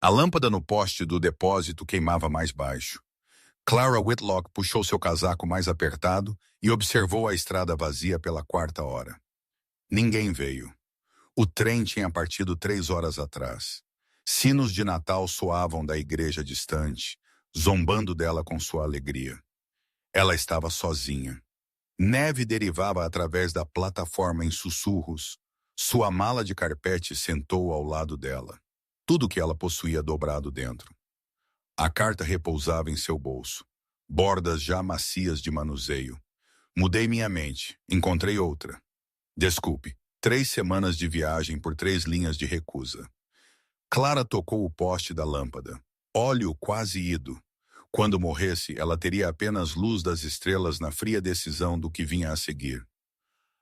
A lâmpada no poste do depósito queimava mais baixo. Clara Whitlock puxou seu casaco mais apertado e observou a estrada vazia pela quarta hora. Ninguém veio. O trem tinha partido 3 horas atrás. Sinos de Natal soavam da igreja distante, zombando dela com sua alegria. Ela estava sozinha. Neve derivava através da plataforma em sussurros. Sua mala de carpete sentou ao lado dela. Tudo que ela possuía dobrado dentro. A carta repousava em seu bolso. Bordas já macias de manuseio. Mudei minha mente. Encontrei outra. Desculpe. 3 semanas de viagem por 3 linhas de recusa. Clara tocou o poste da lâmpada. Óleo quase ido. Quando morresse, ela teria apenas luz das estrelas na fria decisão do que vinha a seguir.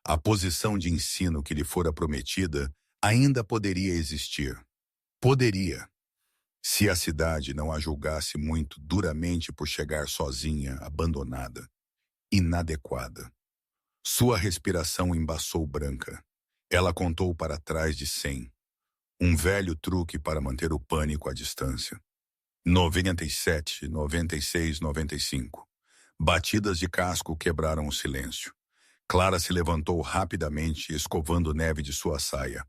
A posição de ensino que lhe fora prometida ainda poderia existir. Poderia. Se a cidade não a julgasse muito duramente por chegar sozinha, abandonada, inadequada. Sua respiração embaçou branca. Ela contou para trás de 100. Um velho truque para manter o pânico à distância. 97, 96, 95. Batidas de casco quebraram o silêncio. Clara se levantou rapidamente, escovando neve de sua saia.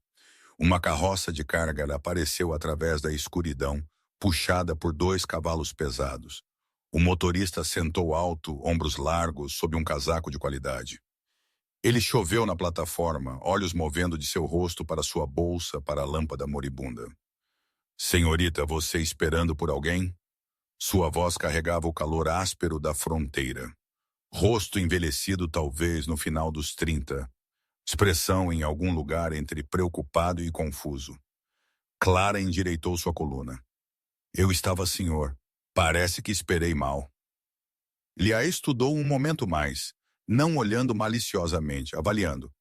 Uma carroça de carga apareceu através da escuridão, puxada por 2 cavalos pesados. O motorista sentou alto, ombros largos, sob um casaco de qualidade. Ele choveu na plataforma, olhos movendo de seu rosto para sua bolsa, para a lâmpada moribunda. Senhorita, você esperando por alguém? Sua voz carregava o calor áspero da fronteira. Rosto envelhecido talvez no final dos 30. Expressão em algum lugar entre preocupado e confuso. Clara endireitou sua coluna. Eu estava, senhor. Parece que esperei mal. Lia estudou um momento mais, não olhando maliciosamente, avaliando.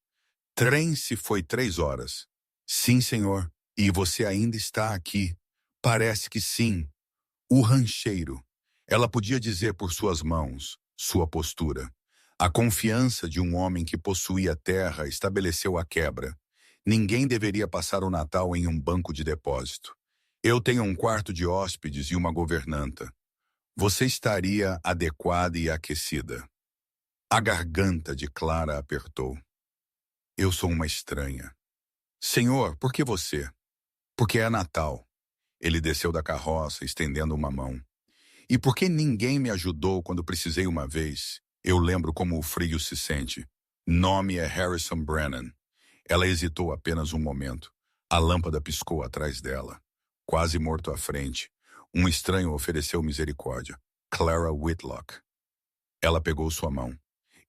Trem se foi 3 horas. Sim, senhor. E você ainda está aqui. Parece que sim. O rancheiro. Ela podia dizer por suas mãos, sua postura. A confiança de um homem que possuía terra estabeleceu a quebra. Ninguém deveria passar o Natal em um banco de depósito. Eu tenho um quarto de hóspedes e uma governanta. Você estaria adequada e aquecida. A garganta de Clara apertou. Eu sou uma estranha. Senhor, por que você? Porque é Natal. Ele desceu da carroça, estendendo uma mão. E por que ninguém me ajudou quando precisei uma vez? Eu lembro como o frio se sente. Nome é Harrison Brennan. Ela hesitou apenas um momento. A lâmpada piscou atrás dela. Quase morto à frente. Um estranho ofereceu misericórdia. Clara Whitlock. Ela pegou sua mão.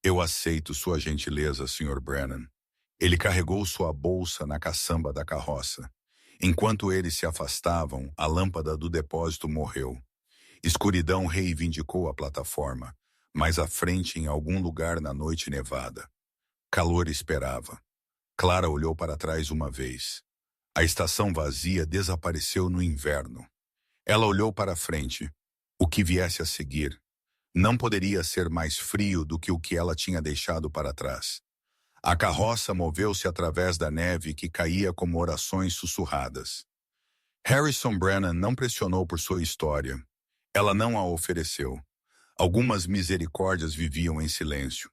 Eu aceito sua gentileza, Sr. Brennan. Ele carregou sua bolsa na caçamba da carroça. Enquanto eles se afastavam, a lâmpada do depósito morreu. Escuridão reivindicou a plataforma, mais à frente em algum lugar na noite nevada. Calor esperava. Clara olhou para trás uma vez. A estação vazia desapareceu no inverno. Ela olhou para frente. O que viesse a seguir não poderia ser mais frio do que o que ela tinha deixado para trás. A carroça moveu-se através da neve que caía como orações sussurradas. Harrison Brennan não pressionou por sua história. Ela não a ofereceu. Algumas misericórdias viviam em silêncio.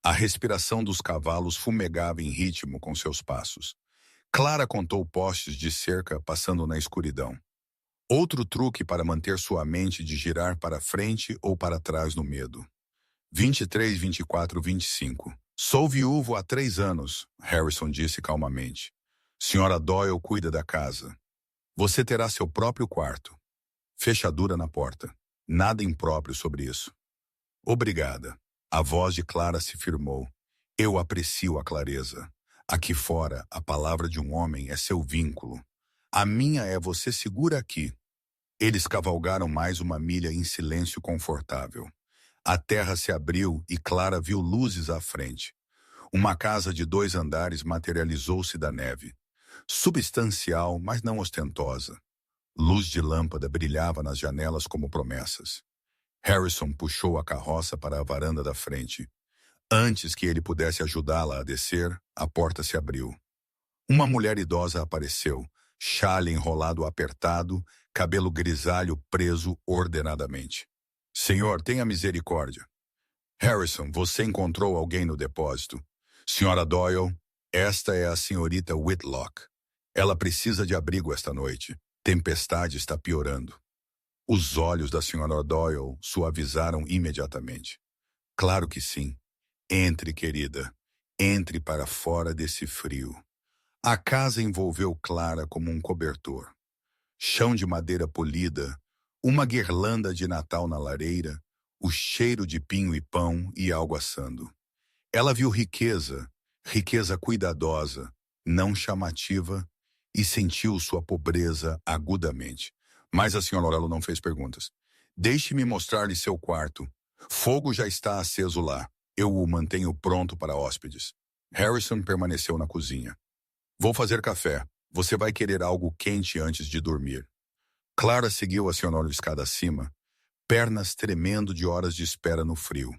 A respiração dos cavalos fumegava em ritmo com seus passos. Clara contou postes de cerca passando na escuridão. Outro truque para manter sua mente de girar para frente ou para trás no medo. 23, 24, 25. Sou viúvo há 3 anos, Harrison disse calmamente. Senhora Doyle cuida da casa. Você terá seu próprio quarto. Fechadura na porta. Nada impróprio sobre isso. Obrigada. A voz de Clara se firmou. Eu aprecio a clareza. Aqui fora, a palavra de um homem é seu vínculo. A minha é você segura aqui. Eles cavalgaram mais uma milha em silêncio confortável. A terra se abriu e Clara viu luzes à frente. Uma casa de 2 andares materializou-se da neve. Substancial, mas não ostentosa. Luz de lâmpada brilhava nas janelas como promessas. Harrison puxou a carroça para a varanda da frente. Antes que ele pudesse ajudá-la a descer, a porta se abriu. Uma mulher idosa apareceu, chale enrolado apertado, cabelo grisalho preso ordenadamente. Senhor, tenha misericórdia. Harrison, você encontrou alguém no depósito. Senhora Doyle, esta é a senhorita Whitlock. Ela precisa de abrigo esta noite. Tempestade está piorando. Os olhos da senhora Doyle suavizaram imediatamente. Claro que sim. Entre, querida. Entre para fora desse frio. A casa envolveu Clara como um cobertor. Chão de madeira polida, uma guirlanda de Natal na lareira, o cheiro de pinho e pão e algo assando. Ela viu riqueza, riqueza cuidadosa, não chamativa, e sentiu sua pobreza agudamente. Mas a senhora Orello não fez perguntas. Deixe-me mostrar-lhe seu quarto. Fogo já está aceso lá. Eu o mantenho pronto para hóspedes. Harrison permaneceu na cozinha. Vou fazer café. Você vai querer algo quente antes de dormir. Clara seguiu a senhora escada acima, pernas tremendo de horas de espera no frio.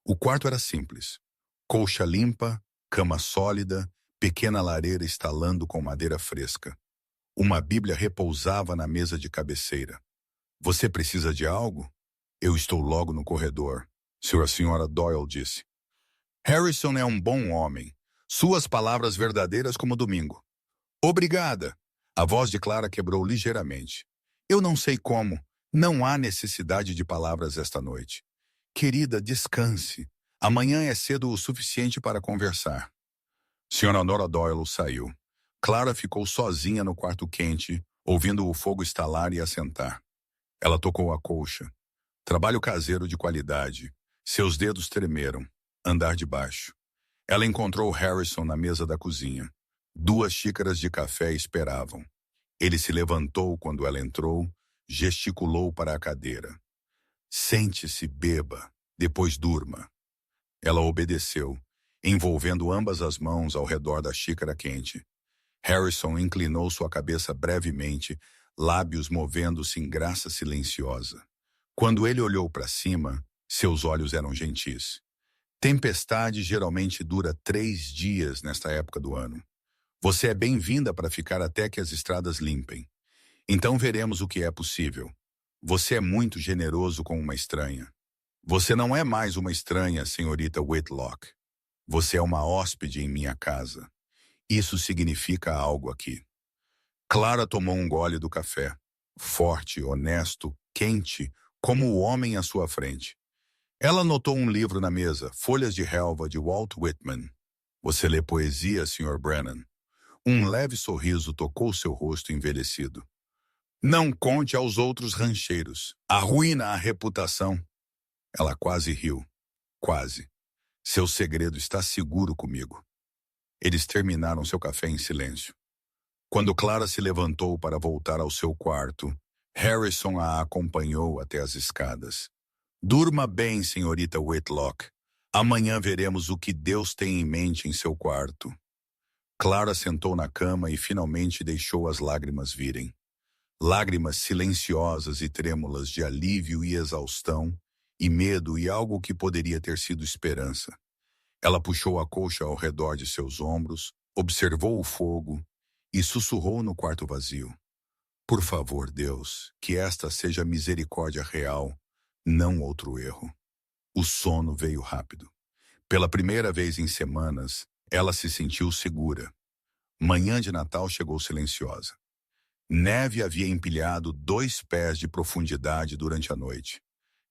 O quarto era simples. Colcha limpa, cama sólida, pequena lareira estalando com madeira fresca. Uma Bíblia repousava na mesa de cabeceira. Você precisa de algo? Eu estou logo no corredor, a senhora Doyle disse. Harrison é um bom homem. Suas palavras verdadeiras como domingo. Obrigada. A voz de Clara quebrou ligeiramente. Eu não sei como. Não há necessidade de palavras esta noite. Querida, descanse. Amanhã é cedo o suficiente para conversar. Senhora Nora Doyle saiu. Clara ficou sozinha no quarto quente, ouvindo o fogo estalar e assentar. Ela tocou a colcha. Trabalho caseiro de qualidade. Seus dedos tremeram. Andar de baixo. Ela encontrou Harrison na mesa da cozinha. 2 xícaras de café esperavam. Ele se levantou quando ela entrou, gesticulou para a cadeira. Sente-se, beba, depois durma. Ela obedeceu, envolvendo ambas as mãos ao redor da xícara quente. Harrison inclinou sua cabeça brevemente, lábios movendo-se em graça silenciosa. Quando ele olhou para cima, seus olhos eram gentis. Tempestade geralmente dura 3 dias nesta época do ano. Você é bem-vinda para ficar até que as estradas limpem. Então veremos o que é possível. Você é muito generoso com uma estranha. Você não é mais uma estranha, senhorita Whitlock. Você é uma hóspede em minha casa. Isso significa algo aqui. Clara tomou um gole do café. Forte, honesto, quente, como o homem à sua frente. Ela notou um livro na mesa, Folhas de Relva, de Walt Whitman. Você lê poesia, Sr. Brennan? Um leve sorriso tocou seu rosto envelhecido. Não conte aos outros rancheiros. Arruína a reputação. Ela quase riu. Quase. Seu segredo está seguro comigo. Eles terminaram seu café em silêncio. Quando Clara se levantou para voltar ao seu quarto, Harrison a acompanhou até as escadas. Durma bem, senhorita Whitlock. Amanhã veremos o que Deus tem em mente em seu quarto. Clara sentou na cama e finalmente deixou as lágrimas virem. Lágrimas silenciosas e trêmulas de alívio e exaustão, e medo e algo que poderia ter sido esperança. Ela puxou a colcha ao redor de seus ombros, observou o fogo e sussurrou no quarto vazio. Por favor, Deus, que esta seja misericórdia real, não outro erro. O sono veio rápido. Pela primeira vez em semanas, ela se sentiu segura. Manhã de Natal chegou silenciosa. Neve havia empilhado 2 pés de profundidade durante a noite.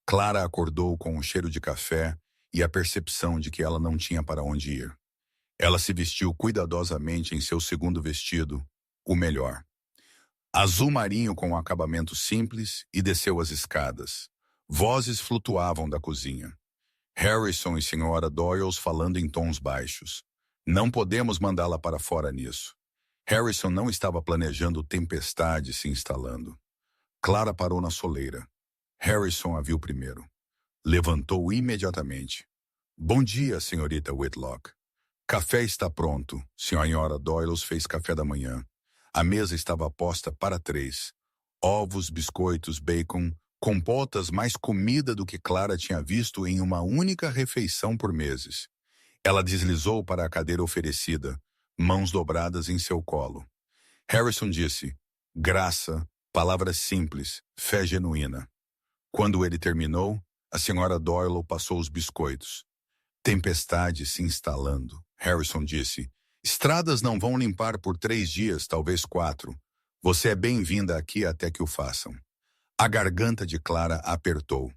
Clara acordou com um cheiro de café e a percepção de que ela não tinha para onde ir. Ela se vestiu cuidadosamente em seu segundo vestido, o melhor. Azul marinho com um acabamento simples, e desceu as escadas. Vozes flutuavam da cozinha. Harrison e senhora Doyle falando em tons baixos. Não podemos mandá-la para fora nisso. Harrison não estava planejando tempestade se instalando. Clara parou na soleira. Harrison a viu primeiro. Levantou imediatamente. Bom dia, senhorita Whitlock. Café está pronto. Senhora Doyle fez café da manhã. A mesa estava posta para 3. Ovos, biscoitos, bacon, compotas, mais comida do que Clara tinha visto em uma única refeição por meses. Ela deslizou para a cadeira oferecida, mãos dobradas em seu colo. Harrison disse, graça, Palavras simples, fé genuína. Quando ele terminou, a senhora Doyle passou os biscoitos. Tempestade se instalando. Harrison disse, estradas não vão limpar por 3 dias, talvez 4. Você é bem-vinda aqui até que o façam. A garganta de Clara apertou.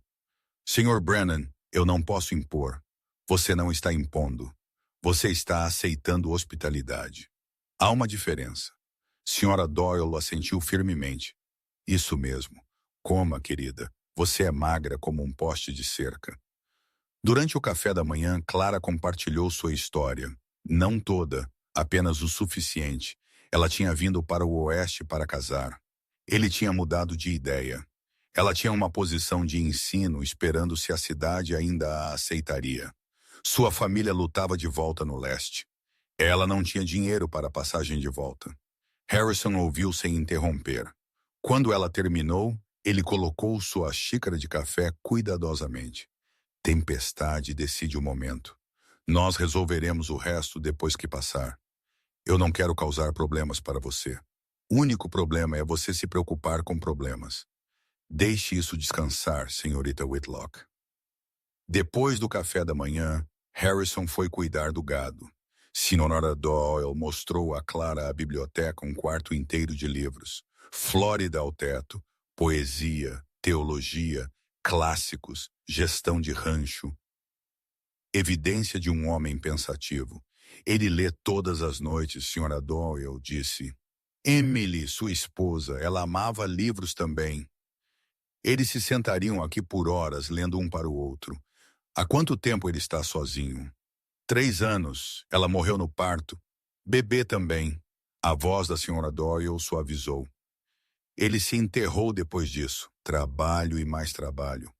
Sr. Brennan, eu não posso impor. Você não está impondo. Você está aceitando hospitalidade. Há uma diferença. Sra. Doyle assentiu firmemente. Isso mesmo. Coma, querida. Você é magra como um poste de cerca. Durante o café da manhã, Clara compartilhou sua história. Não toda, apenas o suficiente. Ela tinha vindo para o oeste para casar. Ele tinha mudado de ideia. Ela tinha uma posição de ensino esperando se a cidade ainda a aceitaria. Sua família lutava de volta no leste. Ela não tinha dinheiro para a passagem de volta. Harrison ouviu sem interromper. Quando ela terminou, ele colocou sua xícara de café cuidadosamente. Tempestade decide o momento. Nós resolveremos o resto depois que passar. Eu não quero causar problemas para você. O único problema é você se preocupar com problemas. Deixe isso descansar, senhorita Whitlock. Depois do café da manhã, Harrison foi cuidar do gado. Sra. Doyle mostrou a Clara a biblioteca, um quarto inteiro de livros. Flórida ao teto, poesia, teologia, clássicos, gestão de rancho. Evidência de um homem pensativo. Ele lê todas as noites, Sra. Doyle disse. Emily, sua esposa, ela amava livros também. Eles se sentariam aqui por horas, lendo um para o outro. Há quanto tempo ele está sozinho? 3 anos. Ela morreu no parto. Bebê também. A voz da Sra. Doyle suavizou. Ele se enterrou depois disso. Trabalho e mais trabalho.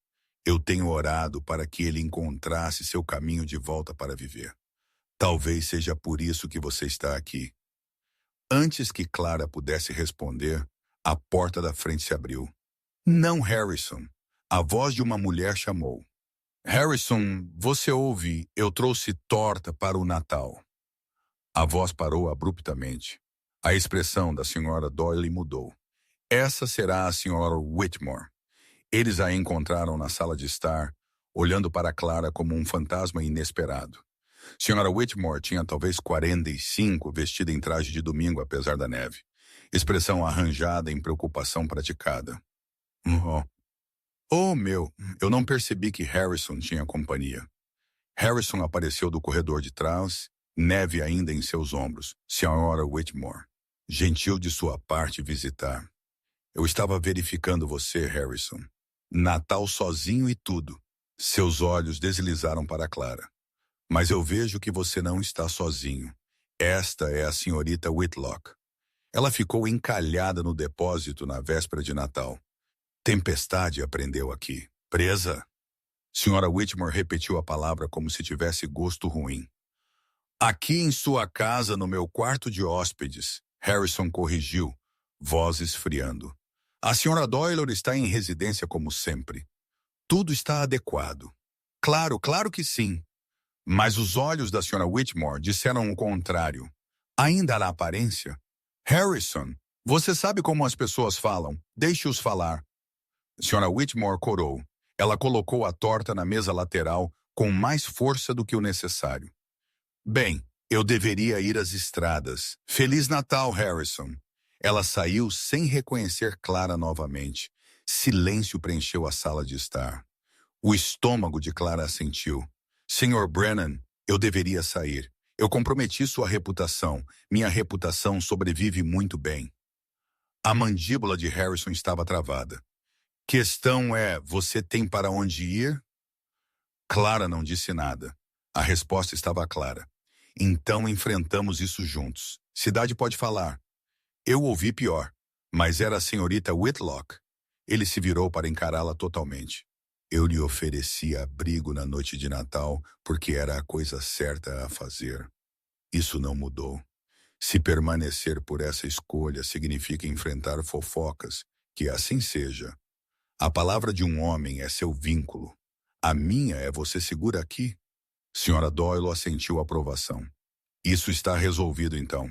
Eu tenho orado para que ele encontrasse seu caminho de volta para viver. Talvez seja por isso que você está aqui. Antes que Clara pudesse responder, a porta da frente se abriu. Não, Harrison. A voz de uma mulher chamou. Harrison, você ouve, eu trouxe torta para o Natal. A voz parou abruptamente. A expressão da Sra. Doyle mudou. Essa será a Sra. Whitmore. Eles a encontraram na sala de estar, olhando para Clara como um fantasma inesperado. Sra. Whitmore tinha talvez 45, vestida em traje de domingo apesar da neve. Expressão arranjada em preocupação praticada. Eu não percebi que Harrison tinha companhia. Harrison apareceu do corredor de trás, neve ainda em seus ombros. Sra. Whitmore. Gentil de sua parte visitar. Eu estava verificando você, Harrison. Natal sozinho e tudo. Seus olhos deslizaram para Clara. Mas eu vejo que você não está sozinho. Esta é a senhorita Whitlock. Ela ficou encalhada no depósito na véspera de Natal. Tempestade aprendeu aqui. Presa? Sra. Whitmore repetiu a palavra como se tivesse gosto ruim. Aqui em sua casa, no meu quarto de hóspedes, Harrison corrigiu, voz esfriando. A Sra. Doyle está em residência como sempre. Tudo está adequado. Claro, claro que sim. Mas os olhos da Sra. Whitmore disseram o contrário. Ainda na aparência. Harrison, você sabe como as pessoas falam. Deixe-os falar. Sra. Whitmore corou. Ela colocou a torta na mesa lateral com mais força do que o necessário. Bem, eu deveria ir às estradas. Feliz Natal, Harrison. Ela saiu sem reconhecer Clara novamente. Silêncio preencheu a sala de estar. O estômago de Clara assentiu. Sr. Brennan, eu deveria sair. Eu comprometi sua reputação. Minha reputação sobrevive muito bem. A mandíbula de Harrison estava travada. Questão é, você tem para onde ir? Clara não disse nada. A resposta estava clara. Então enfrentamos isso juntos. Cidade pode falar. Eu ouvi pior, mas era a senhorita Whitlock. Ele se virou para encará-la totalmente. Eu lhe ofereci abrigo na noite de Natal porque era a coisa certa a fazer. Isso não mudou. Se permanecer por essa escolha significa enfrentar fofocas, que assim seja. A palavra de um homem é seu vínculo. A minha é você segura aqui. Sra. Doyle assentiu aprovação. Isso está resolvido então.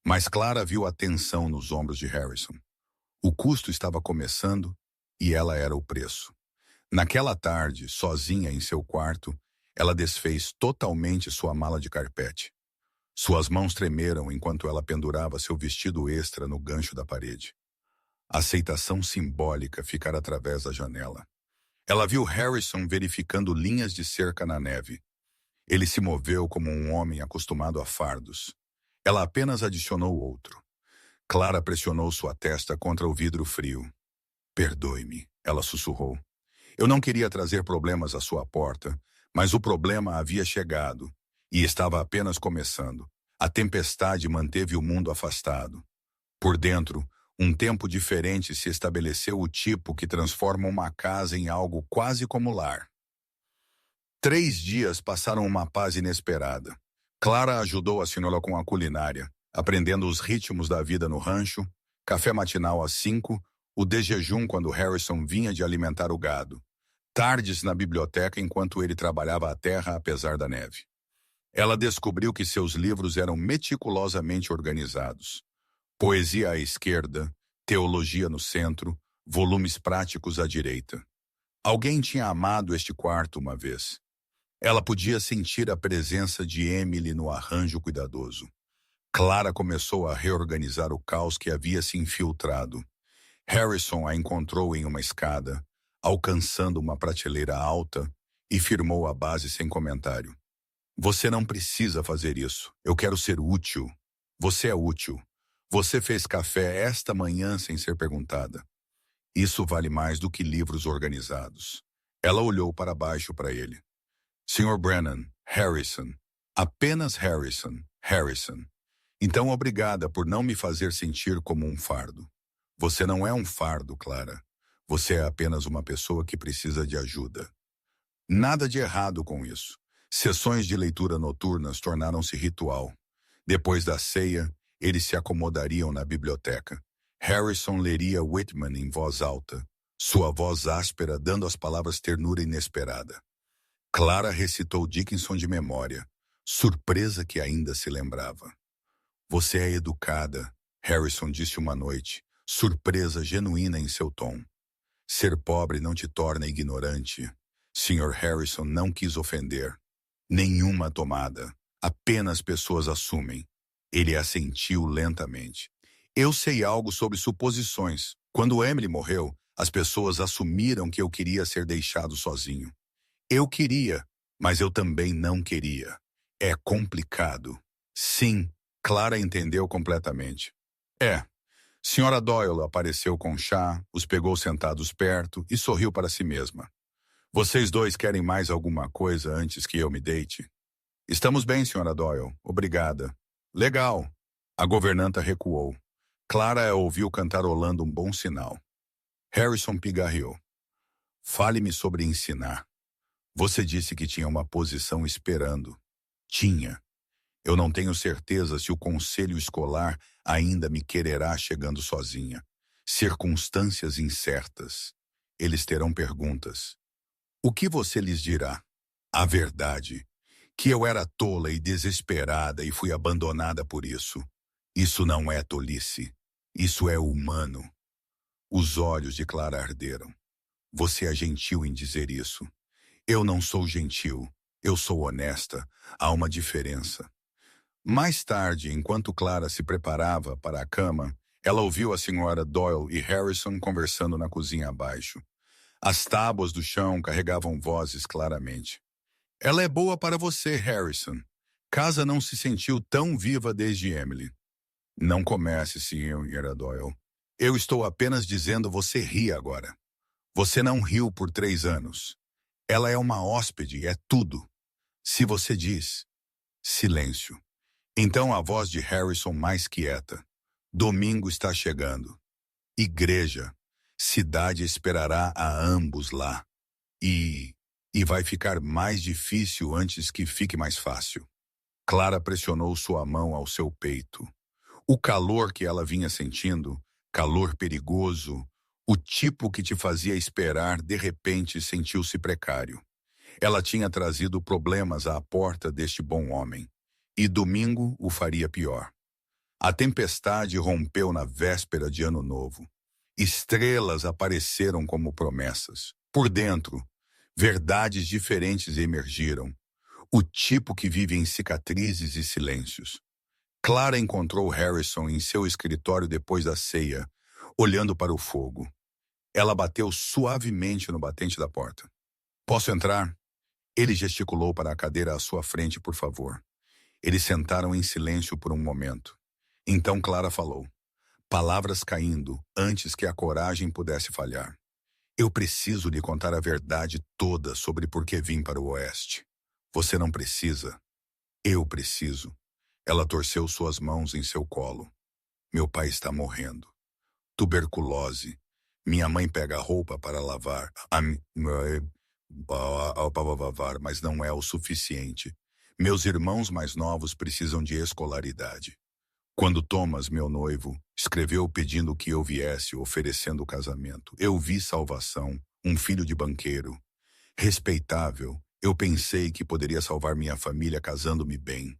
Mas Clara viu a tensão nos ombros de Harrison. O custo estava começando e ela era o preço. Naquela tarde, sozinha em seu quarto, ela desfez totalmente sua mala de carpete. Suas mãos tremeram enquanto ela pendurava seu vestido extra no gancho da parede. A aceitação simbólica ficara através da janela. Ela viu Harrison verificando linhas de cerca na neve. Ele se moveu como um homem acostumado a fardos. Ela apenas adicionou outro. Clara pressionou sua testa contra o vidro frio. Perdoe-me, ela sussurrou. Eu não queria trazer problemas à sua porta, mas o problema havia chegado e estava apenas começando. A tempestade manteve o mundo afastado. Por dentro, um tempo diferente se estabeleceu, o tipo que transforma uma casa em algo quase como lar. 3 dias passaram uma paz inesperada. Clara ajudou a senhora com a culinária, aprendendo os ritmos da vida no rancho, café matinal às 5, o de jejum quando Harrison vinha de alimentar o gado, tardes na biblioteca enquanto ele trabalhava a terra apesar da neve. Ela descobriu que seus livros eram meticulosamente organizados. Poesia à esquerda, teologia no centro, volumes práticos à direita. Alguém tinha amado este quarto uma vez. Ela podia sentir a presença de Emily no arranjo cuidadoso. Clara começou a reorganizar o caos que havia se infiltrado. Harrison a encontrou em uma escada, alcançando uma prateleira alta, e firmou a base sem comentário. Você não precisa fazer isso. Eu quero ser útil. Você é útil. Você fez café esta manhã sem ser perguntada. Isso vale mais do que livros organizados. Ela olhou para baixo para ele. Sr. Brennan, Harrison. Apenas Harrison, Harrison. Então obrigada por não me fazer sentir como um fardo. Você não é um fardo, Clara. Você é apenas uma pessoa que precisa de ajuda. Nada de errado com isso. Sessões de leitura noturnas tornaram-se ritual. Depois da ceia, eles se acomodariam na biblioteca. Harrison leria Whitman em voz alta, sua voz áspera dando às palavras ternura inesperada. Clara recitou Dickinson de memória, surpresa que ainda se lembrava. Você é educada, Harrison disse uma noite, surpresa genuína em seu tom. Ser pobre não te torna ignorante. Sr. Harrison não quis ofender. Nenhuma tomada. Apenas pessoas assumem. Ele assentiu lentamente. Eu sei algo sobre suposições. Quando Emily morreu, as pessoas assumiram que eu queria ser deixado sozinho. Eu queria, mas eu também não queria. É complicado. Sim, Clara entendeu completamente. Senhora Doyle apareceu com chá, os pegou sentados perto e sorriu para si mesma. Vocês dois querem mais alguma coisa antes que eu me deite? Estamos bem, Senhora Doyle. Obrigada. Legal. A governanta recuou. Clara a ouviu cantarolando um bom sinal. Harrison pigarreou. Fale-me sobre ensinar. Você disse que tinha uma posição esperando. Tinha. Eu não tenho certeza se o conselho escolar ainda me quererá chegando sozinha. Circunstâncias incertas. Eles terão perguntas. O que você lhes dirá? A verdade. Que eu era tola e desesperada e fui abandonada por isso. Isso não é tolice. Isso é humano. Os olhos de Clara arderam. Você é gentil em dizer isso. Eu não sou gentil. Eu sou honesta. Há uma diferença. Mais tarde, enquanto Clara se preparava para a cama, ela ouviu a senhora Doyle e Harrison conversando na cozinha abaixo. As tábuas do chão carregavam vozes claramente. Ela é boa para você, Harrison. Casa não se sentiu tão viva desde Emily. Não comece, senhora Doyle. Eu estou apenas dizendo você ri agora. Você não riu por 3 anos. Ela é uma hóspede, é tudo. Se você diz... Silêncio. Então a voz de Harrison mais quieta. Domingo está chegando. Igreja. Cidade esperará a ambos lá. E vai ficar mais difícil antes que fique mais fácil. Clara pressionou sua mão ao seu peito. O calor que ela vinha sentindo, calor perigoso, o tipo que te fazia esperar, de repente sentiu-se precário. Ela tinha trazido problemas à porta deste bom homem. E domingo o faria pior. A tempestade rompeu na véspera de Ano Novo. Estrelas apareceram como promessas. Por dentro, verdades diferentes emergiram. O tipo que vive em cicatrizes e silêncios. Clara encontrou Harrison em seu escritório depois da ceia, olhando para o fogo. Ela bateu suavemente no batente da porta. Posso entrar? Ele gesticulou para a cadeira à sua frente, por favor. Eles sentaram em silêncio por um momento. Então Clara falou, palavras caindo antes que a coragem pudesse falhar. Eu preciso lhe contar a verdade toda sobre por que vim para o Oeste. Você não precisa. Eu preciso. Ela torceu suas mãos em seu colo. Meu pai está morrendo. Tuberculose. Minha mãe pega a roupa para lavar. Mas não é o suficiente. Meus irmãos mais novos precisam de escolaridade. Quando Thomas, meu noivo, escreveu pedindo que eu viesse oferecendo o casamento, eu vi salvação, um filho de banqueiro. Respeitável, eu pensei que poderia salvar minha família casando-me bem.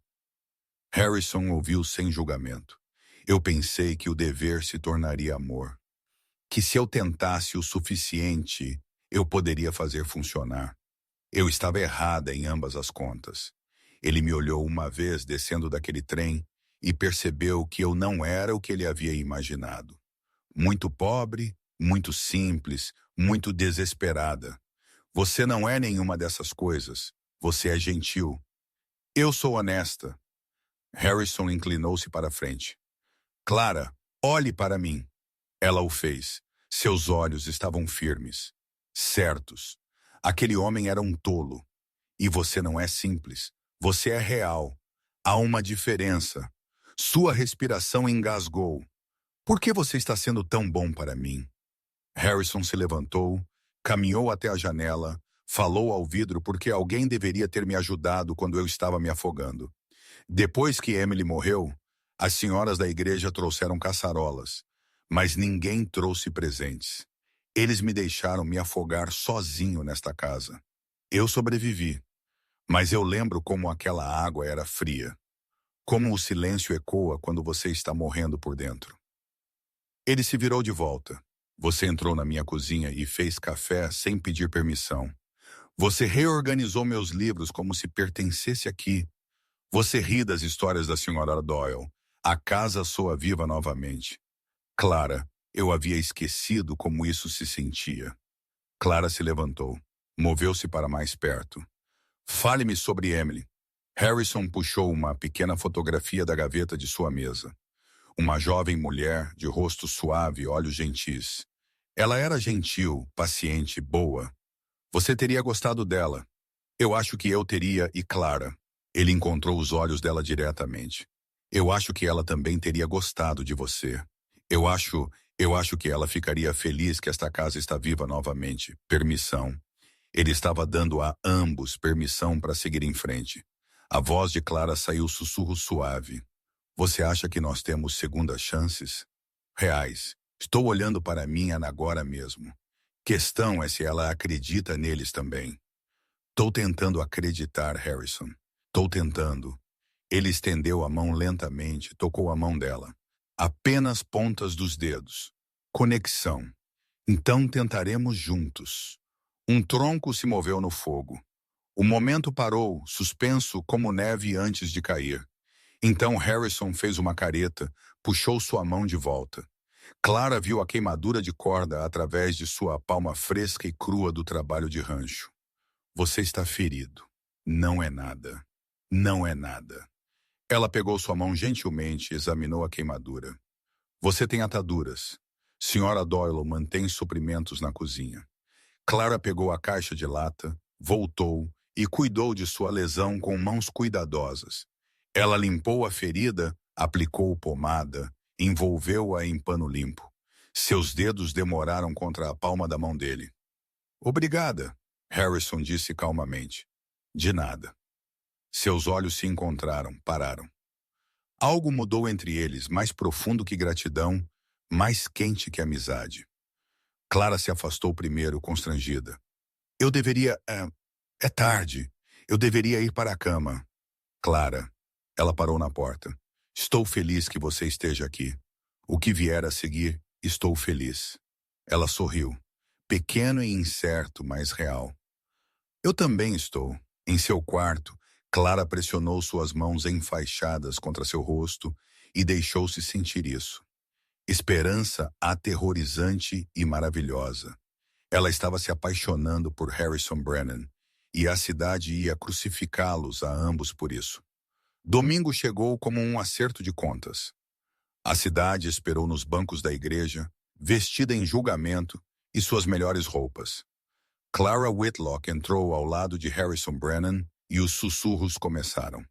Harrison ouviu sem julgamento. Eu pensei que o dever se tornaria amor. Que se eu tentasse o suficiente, eu poderia fazer funcionar. Eu estava errada em ambas as contas. Ele me olhou uma vez descendo daquele trem e percebeu que eu não era o que ele havia imaginado. Muito pobre, muito simples, muito desesperada. Você não é nenhuma dessas coisas. Você é gentil. Eu sou honesta. Harrison inclinou-se para a frente. Clara, olhe para mim. Ela o fez. Seus olhos estavam firmes, certos. Aquele homem era um tolo. E você não é simples. Você é real. Há uma diferença. Sua respiração engasgou. Por que você está sendo tão bom para mim? Harrison se levantou, caminhou até a janela, falou ao vidro porque alguém deveria ter me ajudado quando eu estava me afogando. Depois que Emily morreu, as senhoras da igreja trouxeram caçarolas, mas ninguém trouxe presentes. Eles me deixaram me afogar sozinho nesta casa. Eu sobrevivi, mas eu lembro como aquela água era fria. Como o silêncio ecoa quando você está morrendo por dentro. Ele se virou de volta. Você entrou na minha cozinha e fez café sem pedir permissão. Você reorganizou meus livros como se pertencesse aqui. Você ri das histórias da senhora Doyle. A casa soa viva novamente. Clara, eu havia esquecido como isso se sentia. Clara se levantou. Moveu-se para mais perto. Fale-me sobre Emily. Harrison puxou uma pequena fotografia da gaveta de sua mesa. Uma jovem mulher, de rosto suave e olhos gentis. Ela era gentil, paciente, boa. Você teria gostado dela. Eu acho que eu teria e Clara. Ele encontrou os olhos dela diretamente. Eu acho que ela também teria gostado de você. Eu acho que ela ficaria feliz que esta casa está viva novamente. Permissão. Ele estava dando a ambos permissão para seguir em frente. A voz de Clara saiu sussurro suave. Você acha que nós temos segundas chances? Reais. Estou olhando para minha agora mesmo. Questão é se ela acredita neles também. Estou tentando acreditar, Harrison. Estou tentando. Ele estendeu a mão lentamente, tocou a mão dela. Apenas pontas dos dedos. Conexão. Então tentaremos juntos. Um tronco se moveu no fogo. O momento parou, suspenso como neve antes de cair. Então Harrison fez uma careta, puxou sua mão de volta. Clara viu a queimadura de corda através de sua palma fresca e crua do trabalho de rancho. Você está ferido. Não é nada. Não é nada. Ela pegou sua mão gentilmente e examinou a queimadura. Você tem ataduras. Senhora Doyle mantém suprimentos na cozinha. Clara pegou a caixa de lata, voltou e cuidou de sua lesão com mãos cuidadosas. Ela limpou a ferida, aplicou pomada, envolveu-a em pano limpo. Seus dedos demoraram contra a palma da mão dele. Obrigada, Harrison disse calmamente. De nada. Seus olhos se encontraram, pararam. Algo mudou entre eles, mais profundo que gratidão, mais quente que amizade. Clara se afastou primeiro, constrangida. Eu deveria... É tarde. Eu deveria ir para a cama. Clara. Ela parou na porta. Estou feliz que você esteja aqui. O que vier a seguir, estou feliz. Ela sorriu. Pequeno e incerto, mas real. Eu também estou. Em seu quarto, Clara pressionou suas mãos enfaixadas contra seu rosto e deixou-se sentir isso. Esperança aterrorizante e maravilhosa. Ela estava se apaixonando por Harrison Brennan, e a cidade ia crucificá-los a ambos por isso. Domingo chegou como um acerto de contas. A cidade esperou nos bancos da igreja, vestida em julgamento e suas melhores roupas. Clara Whitlock entrou ao lado de Harrison Brennan e os sussurros começaram.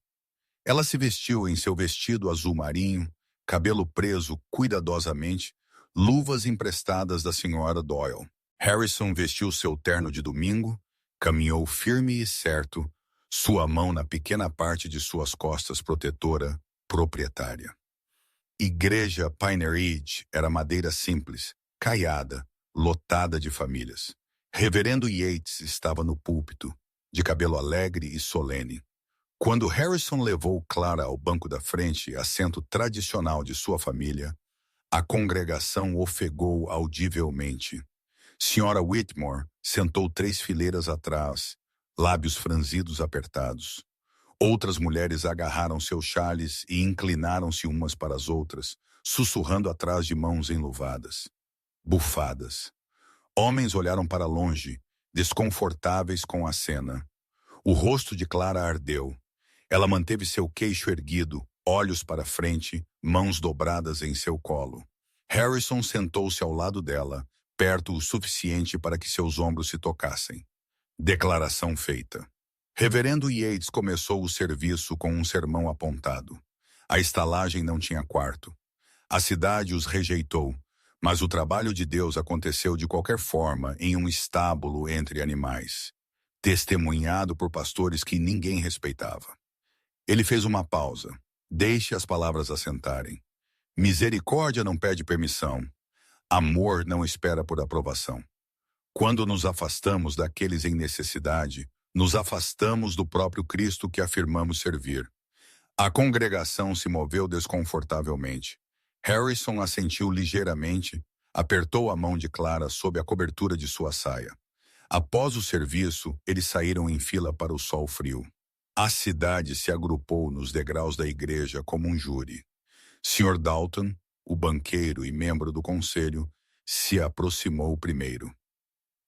Ela se vestiu em seu vestido azul marinho, cabelo preso cuidadosamente, luvas emprestadas da senhora Doyle. Harrison vestiu seu terno de domingo, caminhou firme e certo, sua mão na pequena parte de suas costas protetora, proprietária. Igreja Pioneer Ridge era madeira simples, caiada, lotada de famílias. Reverendo Yates estava no púlpito, de cabelo alegre e solene. Quando Harrison levou Clara ao banco da frente, assento tradicional de sua família, a congregação ofegou audivelmente. Senhora Whitmore sentou 3 fileiras atrás, lábios franzidos apertados. Outras mulheres agarraram seus chales e inclinaram-se umas para as outras, sussurrando atrás de mãos enluvadas. Bufadas. Homens olharam para longe, desconfortáveis com a cena. O rosto de Clara ardeu. Ela manteve seu queixo erguido, olhos para frente, mãos dobradas em seu colo. Harrison sentou-se ao lado dela, perto o suficiente para que seus ombros se tocassem. Declaração feita. Reverendo Yates começou o serviço com um sermão apontado. A estalagem não tinha quarto. A cidade os rejeitou, mas o trabalho de Deus aconteceu de qualquer forma em um estábulo entre animais, testemunhado por pastores que ninguém respeitava. Ele fez uma pausa. Deixe as palavras assentarem. Misericórdia não pede permissão. Amor não espera por aprovação. Quando nos afastamos daqueles em necessidade, nos afastamos do próprio Cristo que afirmamos servir. A congregação se moveu desconfortavelmente. Harrison assentiu ligeiramente, apertou a mão de Clara sob a cobertura de sua saia. Após o serviço, eles saíram em fila para o sol frio. A cidade se agrupou nos degraus da igreja como um júri. Sr. Dalton, o banqueiro e membro do conselho, se aproximou primeiro.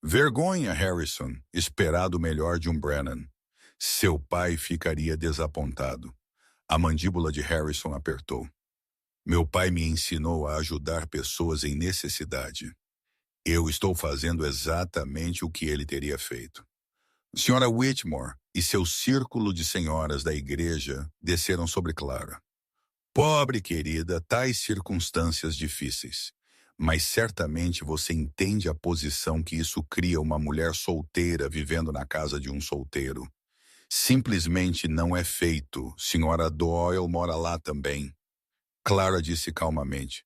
Vergonha, Harrison, esperado o melhor de um Brennan. Seu pai ficaria desapontado. A mandíbula de Harrison apertou. Meu pai me ensinou a ajudar pessoas em necessidade. Eu estou fazendo exatamente o que ele teria feito. Senhora Whitmore e seu círculo de senhoras da igreja desceram sobre Clara. Pobre querida, tais circunstâncias difíceis. Mas certamente você entende a posição que isso cria uma mulher solteira vivendo na casa de um solteiro. Simplesmente não é feito. Senhora Doyle mora lá também. Clara disse calmamente.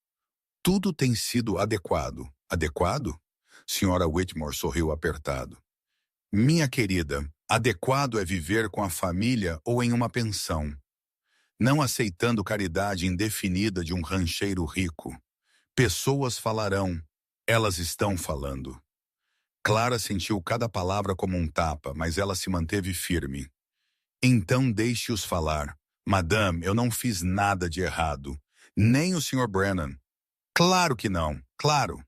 Tudo tem sido adequado. Adequado? Senhora Whitmore sorriu apertado. Minha querida, adequado é viver com a família ou em uma pensão, não aceitando caridade indefinida de um rancheiro rico. Pessoas falarão, elas estão falando. Clara sentiu cada palavra como um tapa, mas ela se manteve firme. Então deixe-os falar. Madame, eu não fiz nada de errado. Nem o Sr. Brennan. Claro que não, claro.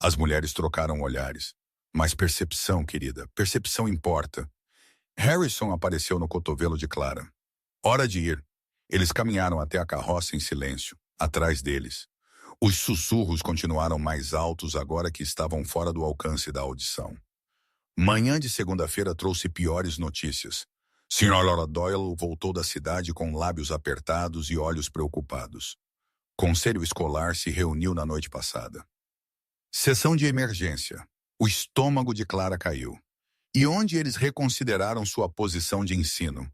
As mulheres trocaram olhares. Mas percepção, querida, percepção importa. Harrison apareceu no cotovelo de Clara. Hora de ir. Eles caminharam até a carroça em silêncio, atrás deles. Os sussurros continuaram mais altos agora que estavam fora do alcance da audição. Manhã de segunda-feira trouxe piores notícias. Sra. Doyle voltou da cidade com lábios apertados e olhos preocupados. Conselho escolar se reuniu na noite passada. Sessão de emergência. O estômago de Clara caiu. E onde eles reconsideraram sua posição de ensino?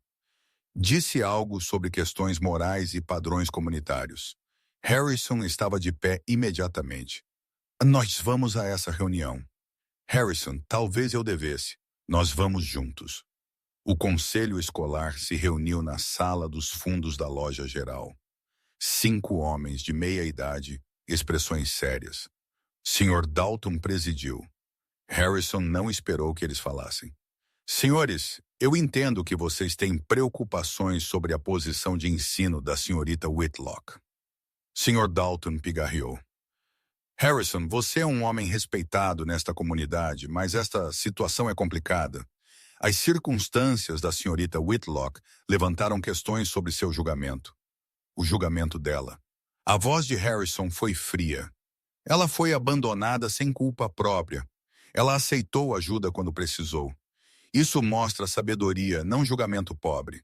Disse algo sobre questões morais e padrões comunitários. Harrison estava de pé imediatamente. Nós vamos a essa reunião. Harrison, talvez eu devesse. Nós vamos juntos. O conselho escolar se reuniu na sala dos fundos da loja geral. 5 homens de meia idade, expressões sérias. Sr. Dalton presidiu. Harrison não esperou que eles falassem. Senhores, eu entendo que vocês têm preocupações sobre a posição de ensino da senhorita Whitlock. Sr. Dalton pigarreou. Harrison, você é um homem respeitado nesta comunidade, mas esta situação é complicada. As circunstâncias da senhorita Whitlock levantaram questões sobre seu julgamento. O julgamento dela. A voz de Harrison foi fria. Ela foi abandonada sem culpa própria. Ela aceitou ajuda quando precisou. Isso mostra sabedoria, não julgamento pobre.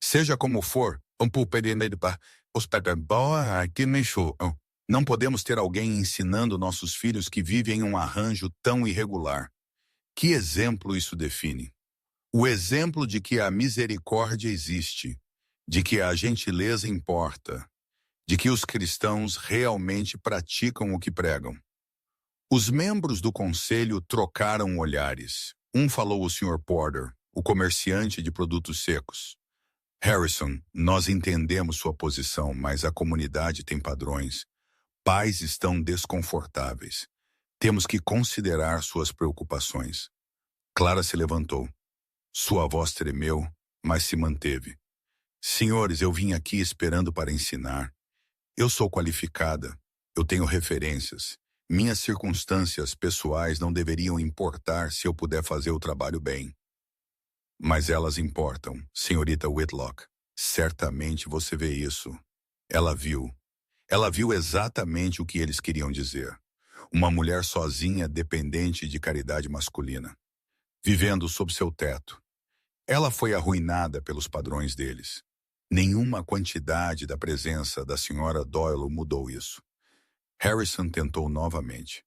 Seja como for, não podemos ter alguém ensinando nossos filhos que vivem em um arranjo tão irregular. Que exemplo isso define? O exemplo de que a misericórdia existe, de que a gentileza importa, de que os cristãos realmente praticam o que pregam. Os membros do conselho trocaram olhares. Um falou o Sr. Porter, o comerciante de produtos secos. Harrison, nós entendemos sua posição, mas a comunidade tem padrões. Pais estão desconfortáveis. Temos que considerar suas preocupações. Clara se levantou. Sua voz tremeu, mas se manteve. Senhores, eu vim aqui esperando para ensinar. Eu sou qualificada. Eu tenho referências. Minhas circunstâncias pessoais não deveriam importar se eu puder fazer o trabalho bem. Mas elas importam, senhorita Whitlock. Certamente você vê isso. Ela viu. Ela viu exatamente o que eles queriam dizer. Uma mulher sozinha, dependente de caridade masculina. Vivendo sob seu teto. Ela foi arruinada pelos padrões deles. Nenhuma quantidade da presença da senhora Doyle mudou isso. Harrison tentou novamente.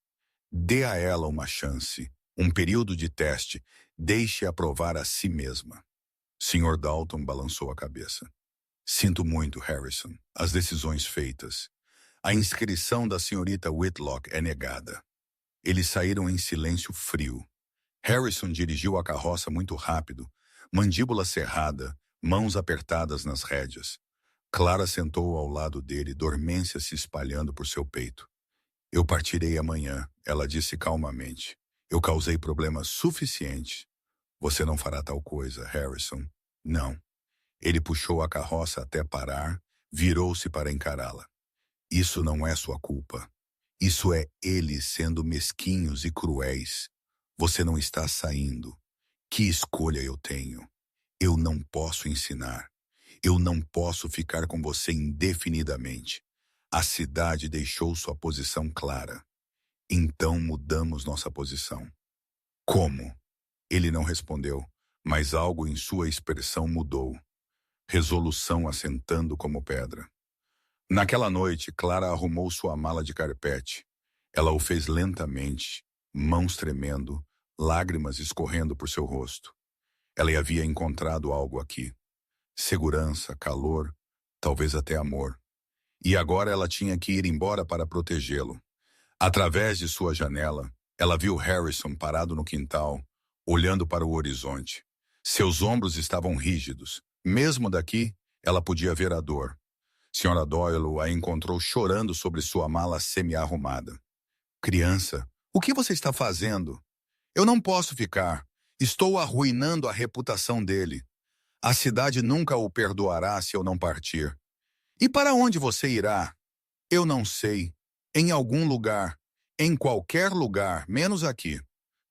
Dê a ela uma chance, um período de teste. Deixe-a provar a si mesma. Sr. Dalton balançou a cabeça. Sinto muito, Harrison. As decisões feitas. A inscrição da senhorita Whitlock é negada. Eles saíram em silêncio frio. Harrison dirigiu a carroça muito rápido, mandíbula cerrada, mãos apertadas nas rédeas. Clara sentou ao lado dele, dormência se espalhando por seu peito. Eu partirei amanhã, ela disse calmamente. Eu causei problemas suficientes. Você não fará tal coisa, Harrison. Não. Ele puxou a carroça até parar, virou-se para encará-la. Isso não é sua culpa. Isso é eles sendo mesquinhos e cruéis. Você não está saindo. Que escolha eu tenho? Eu não posso ensinar. Eu não posso ficar com você indefinidamente. A cidade deixou sua posição clara. Então mudamos nossa posição. Como? Ele não respondeu, mas algo em sua expressão mudou. Resolução assentando como pedra. Naquela noite, Clara arrumou sua mala de carpete. Ela o fez lentamente, mãos tremendo, lágrimas escorrendo por seu rosto. Ela havia encontrado algo aqui. Segurança, calor, talvez até amor. E agora ela tinha que ir embora para protegê-lo. Através de sua janela, ela viu Harrison parado no quintal, olhando para o horizonte. Seus ombros estavam rígidos. Mesmo daqui, ela podia ver a dor. Sra. Doyle a encontrou chorando sobre sua mala semi-arrumada. Criança, o que você está fazendo? Eu não posso ficar. Estou arruinando a reputação dele. A cidade nunca o perdoará se eu não partir. E para onde você irá? Eu não sei. Em algum lugar. Em qualquer lugar, menos aqui.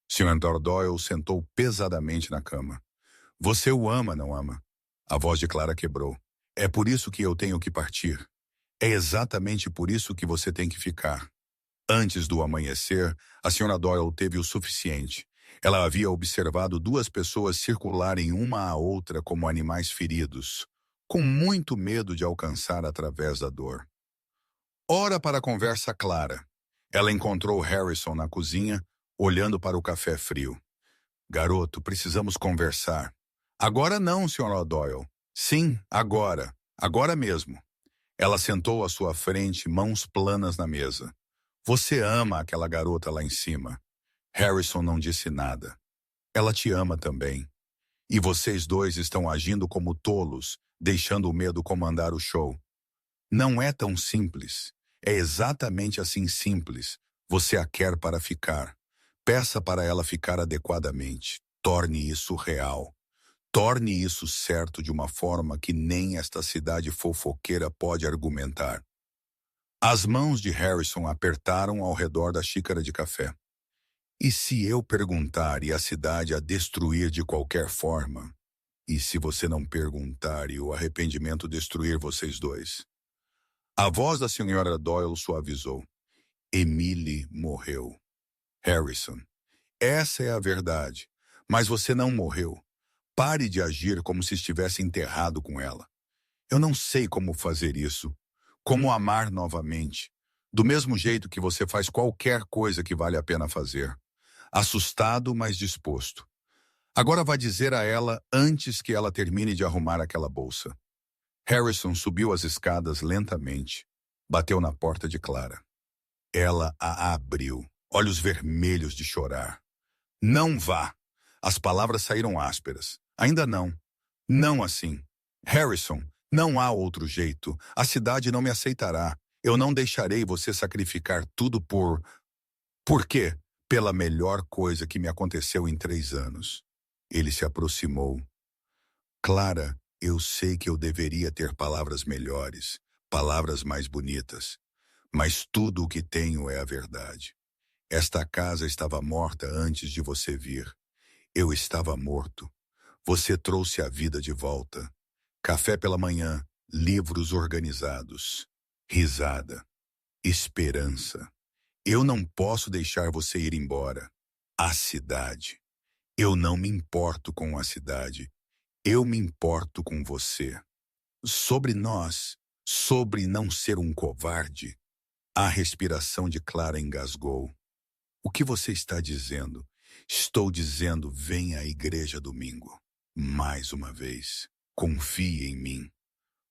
Sr. Doyle sentou pesadamente na cama. Você o ama, não ama? A voz de Clara quebrou. É por isso que eu tenho que partir. É exatamente por isso que você tem que ficar. Antes do amanhecer, a Sra. Doyle teve o suficiente. Ela havia observado duas pessoas circularem uma à outra como animais feridos, com muito medo de alcançar através da dor. Hora para a conversa clara. Ela encontrou Harrison na cozinha, olhando para o café frio. Garoto, precisamos conversar. Agora não, Sra. Doyle. Sim, agora. Agora mesmo. Ela sentou à sua frente, mãos planas na mesa. Você ama aquela garota lá em cima. Harrison não disse nada. Ela te ama também. E vocês dois estão agindo como tolos, deixando o medo comandar o show. Não é tão simples. É exatamente assim simples. Você a quer para ficar. Peça para ela ficar adequadamente. Torne isso real. Torne isso certo de uma forma que nem esta cidade fofoqueira pode argumentar. As mãos de Harrison apertaram ao redor da xícara de café. E se eu perguntar e a cidade a destruir de qualquer forma? E se você não perguntar e o arrependimento destruir vocês dois? A voz da senhora Doyle suavizou. Emily morreu. Harrison, essa é a verdade. Mas você não morreu. Pare de agir como se estivesse enterrado com ela. Eu não sei como fazer isso. Como amar novamente. Do mesmo jeito que você faz qualquer coisa que vale a pena fazer. Assustado, mas disposto. Agora vá dizer a ela antes que ela termine de arrumar aquela bolsa. Harrison subiu as escadas lentamente. Bateu na porta de Clara. Ela a abriu, olhos vermelhos de chorar. Não vá. As palavras saíram ásperas. Ainda não. Não assim. Harrison, não há outro jeito. A cidade não me aceitará. Eu não deixarei você sacrificar tudo por... Por quê? Pela melhor coisa que me aconteceu em 3 anos. Ele se aproximou. Clara, eu sei que eu deveria ter palavras melhores, palavras mais bonitas. Mas tudo o que tenho é a verdade. Esta casa estava morta antes de você vir. Eu estava morto. Você trouxe a vida de volta. Café pela manhã, livros organizados, risada, esperança. Eu não posso deixar você ir embora. A cidade. Eu não me importo com a cidade. Eu me importo com você. Sobre nós, sobre não ser um covarde. A respiração de Clara engasgou. O que você está dizendo? Estou dizendo, venha à igreja domingo. Mais uma vez. Confie em mim.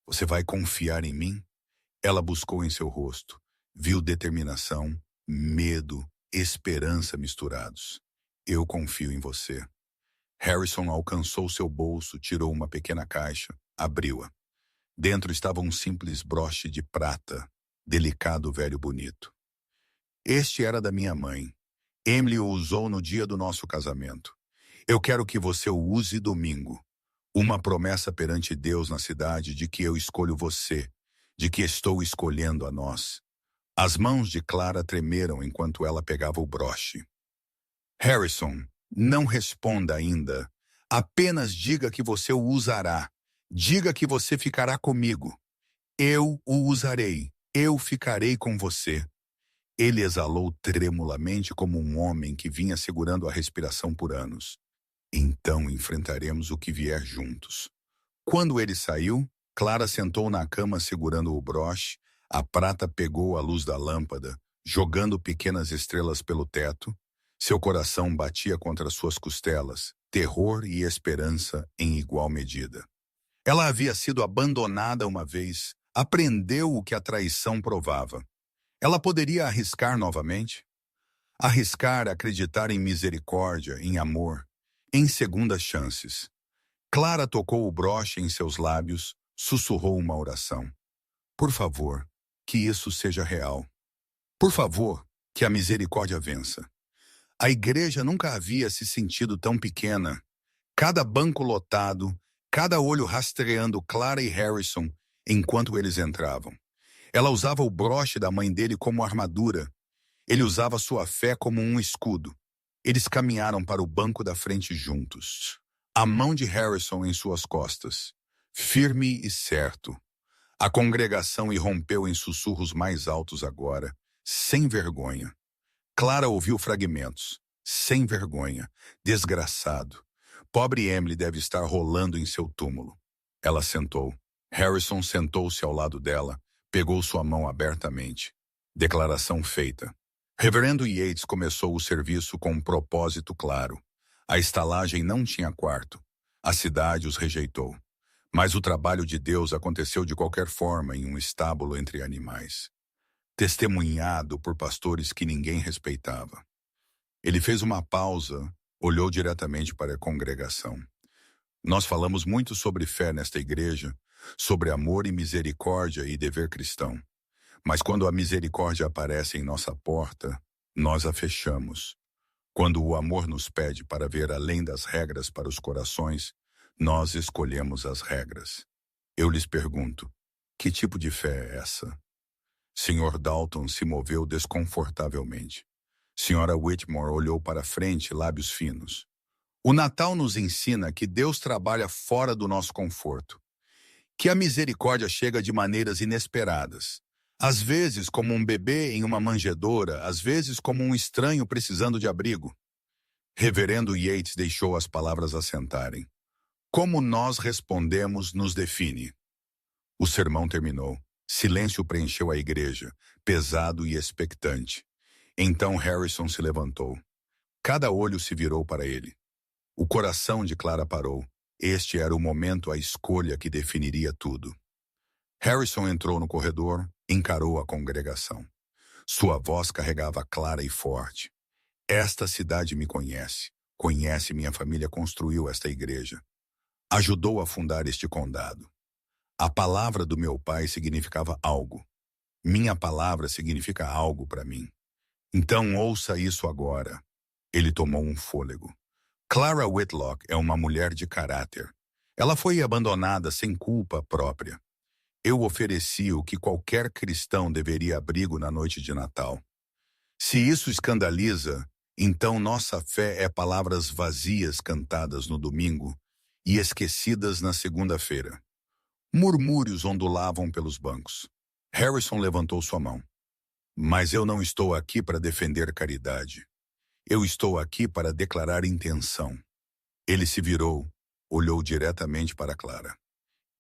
Você vai confiar em mim? Ela buscou em seu rosto. Viu determinação, medo, esperança misturados. Eu confio em você. Harrison alcançou seu bolso, tirou uma pequena caixa, abriu-a. Dentro estava um simples broche de prata, delicado velho bonito. Este era da minha mãe. Emily o usou no dia do nosso casamento. Eu quero que você o use domingo. Uma promessa perante Deus na cidade de que eu escolho você, de que estou escolhendo a nós. As mãos de Clara tremeram enquanto ela pegava o broche. Harrison, não responda ainda. Apenas diga que você o usará. Diga que você ficará comigo. Eu o usarei. Eu ficarei com você. Ele exalou tremulamente como um homem que vinha segurando a respiração por anos. Então enfrentaremos o que vier juntos. Quando ele saiu, Clara sentou na cama segurando o broche. A prata pegou a luz da lâmpada, jogando pequenas estrelas pelo teto. Seu coração batia contra suas costelas, terror e esperança em igual medida. Ela havia sido abandonada uma vez, aprendeu o que a traição provava. Ela poderia arriscar novamente? Arriscar acreditar em misericórdia, em amor, em segundas chances. Clara tocou o broche em seus lábios, sussurrou uma oração. Por favor, que isso seja real. Por favor, que a misericórdia vença. A igreja nunca havia se sentido tão pequena. Cada banco lotado, cada olho rastreando Clara e Harrison enquanto eles entravam. Ela usava o broche da mãe dele como armadura. Ele usava sua fé como um escudo. Eles caminharam para o banco da frente juntos. A mão de Harrison em suas costas, firme e certo. A congregação irrompeu em sussurros mais altos agora, sem vergonha. Clara ouviu fragmentos. Sem vergonha. Desgraçado. Pobre Emily deve estar rolando em seu túmulo. Ela sentou. Harrison sentou-se ao lado dela, pegou sua mão abertamente. Declaração feita. Reverendo Yates começou o serviço com um propósito claro. A estalagem não tinha quarto. A cidade os rejeitou. Mas o trabalho de Deus aconteceu de qualquer forma em um estábulo entre animais. Testemunhado por pastores que ninguém respeitava. Ele fez uma pausa, olhou diretamente para a congregação. Nós falamos muito sobre fé nesta igreja, sobre amor e misericórdia e dever cristão. Mas quando a misericórdia aparece em nossa porta, Nós a fechamos. Quando o amor nos pede para ver além das regras para os corações, nós escolhemos as regras. Eu lhes pergunto, que tipo de fé é essa? Sr. Dalton se moveu desconfortavelmente. Sra. Whitmore olhou para frente, lábios finos. O Natal nos ensina que Deus trabalha fora do nosso conforto, que a misericórdia chega de maneiras inesperadas. Às vezes como um bebê em uma manjedoura, às vezes como um estranho precisando de abrigo. Reverendo Yates deixou as palavras assentarem. Como nós respondemos nos define. O sermão terminou. Silêncio preencheu a igreja, pesado e expectante. Então Harrison se levantou. Cada olho se virou para ele. O coração de Clara parou. Este era o momento, a escolha que definiria tudo. Harrison entrou no corredor, encarou a congregação. Sua voz carregava clara e forte. Esta cidade me conhece. Conhece minha família, construiu esta igreja. Ajudou a fundar este condado. A palavra do meu pai significava algo. Minha palavra significa algo para mim. Então ouça isso agora. Ele tomou um fôlego. Clara Whitlock é uma mulher de caráter. Ela foi abandonada sem culpa própria. Eu ofereci o que qualquer cristão deveria abrigo na noite de Natal. Se isso escandaliza, então nossa fé é palavras vazias cantadas no domingo e esquecidas na segunda-feira. Murmúrios ondulavam pelos bancos. Harrison levantou sua mão. Mas eu não estou aqui para defender caridade. Eu estou aqui para declarar intenção. Ele se virou, olhou diretamente para Clara.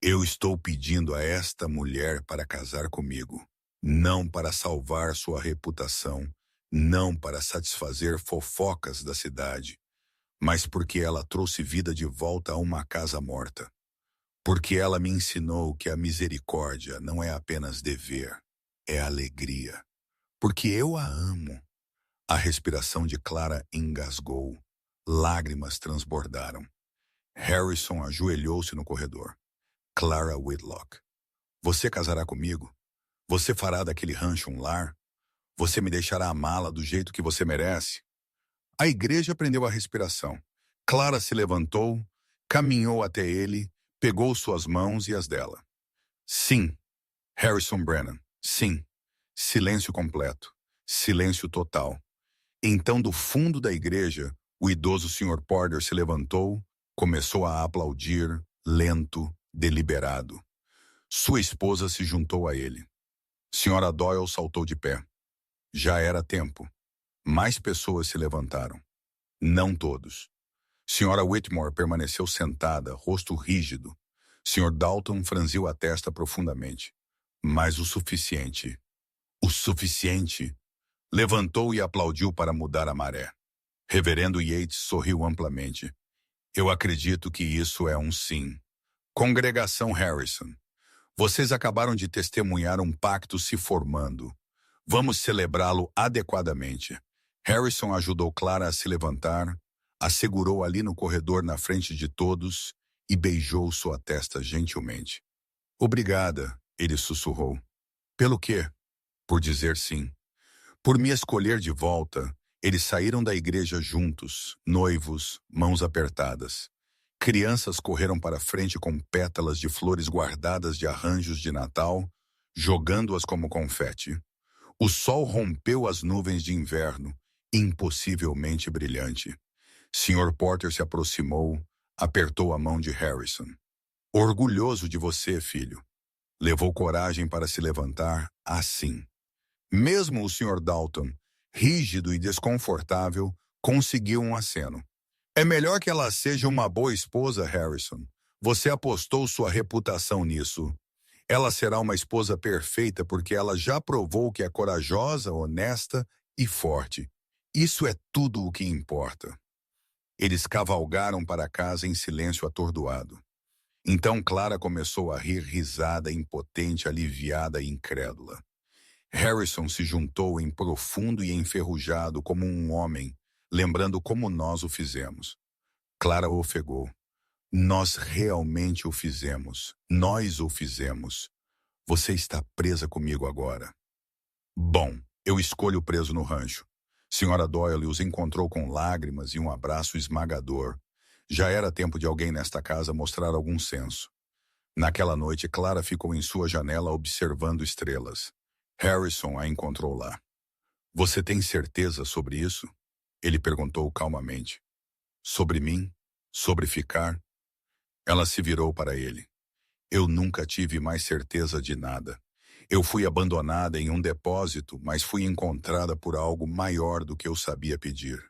Eu estou pedindo a esta mulher para casar comigo, não para salvar sua reputação, não para satisfazer fofocas da cidade, mas porque ela trouxe vida de volta a uma casa morta. Porque ela me ensinou que a misericórdia não é apenas dever, é alegria. Porque eu a amo. A respiração de Clara engasgou. Lágrimas transbordaram. Harrison ajoelhou-se no corredor. Clara Whitlock, você casará comigo? Você fará daquele rancho um lar? Você me deixará amá-la do jeito que você merece? A igreja prendeu a respiração. Clara se levantou, caminhou até ele, pegou suas mãos e as dela. Sim, Harrison Brennan, sim. Silêncio completo. Silêncio total. Então, do fundo da igreja, o idoso Sr. Porter se levantou, começou a aplaudir, lento, deliberado. Sua esposa se juntou a ele. Sra. Doyle saltou de pé. Já era tempo. Mais pessoas se levantaram. Não todos. Sra. Whitmore permaneceu sentada, rosto rígido. Sr. Dalton franziu a testa profundamente. Mas o suficiente. O suficiente. Levantou e aplaudiu para mudar a maré. Reverendo Yates sorriu amplamente. Eu acredito que isso é um sim. Congregação Harrison, vocês acabaram de testemunhar um pacto se formando. Vamos celebrá-lo adequadamente. Harrison ajudou Clara a se levantar, a segurou ali no corredor na frente de todos e beijou sua testa gentilmente. Obrigada, ele sussurrou. Pelo quê? Por dizer sim. Por me escolher de volta, eles saíram da igreja juntos, noivos, mãos apertadas. Crianças correram para frente com pétalas de flores guardadas de arranjos de Natal, jogando-as como confete. O sol rompeu as nuvens de inverno, impossivelmente brilhante. Sr. Porter se aproximou, apertou a mão de Harrison. Orgulhoso de você, filho. Levou coragem para se levantar assim. Mesmo o Sr. Dalton, rígido e desconfortável, conseguiu um aceno. É melhor que ela seja uma boa esposa, Harrison. Você apostou sua reputação nisso. Ela será uma esposa perfeita porque ela já provou que é corajosa, honesta e forte. Isso é tudo o que importa. Eles cavalgaram para casa em silêncio atordoado. Então Clara começou a rir risada, impotente, aliviada e incrédula. Harrison se juntou em profundo e enferrujado como um homem, lembrando como nós o fizemos. Clara ofegou. Nós realmente o fizemos. Nós o fizemos. Você está presa comigo agora. Bom, eu escolho preso no rancho. Senhora Doyle os encontrou com lágrimas e um abraço esmagador. Já era tempo de alguém nesta casa mostrar algum senso. Naquela noite, Clara ficou em sua janela observando estrelas. Harrison a encontrou lá. Você tem certeza sobre isso? Ele perguntou calmamente. Sobre mim? Sobre ficar? Ela se virou para ele. Eu nunca tive mais certeza de nada. Eu fui abandonada em um depósito, mas fui encontrada por algo maior do que eu sabia pedir.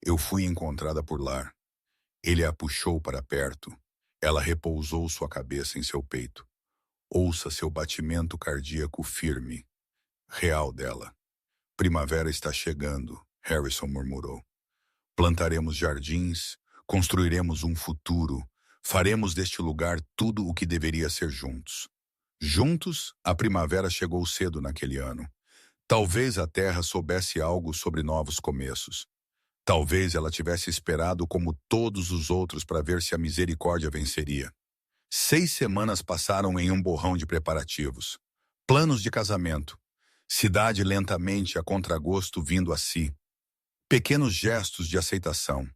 Eu fui encontrada por lá. Ele a puxou para perto. Ela repousou sua cabeça em seu peito. Ouça seu batimento cardíaco firme. Real dela. Primavera está chegando, Harrison murmurou. Plantaremos jardins, construiremos um futuro, faremos deste lugar tudo o que deveria ser juntos. Juntos, a primavera chegou cedo naquele ano. Talvez a terra soubesse algo sobre novos começos. Talvez ela tivesse esperado como todos os outros para ver se a misericórdia venceria. 6 semanas passaram em um borrão de preparativos. Planos de casamento. Cidade lentamente a contragosto vindo a si. Pequenos gestos de aceitação.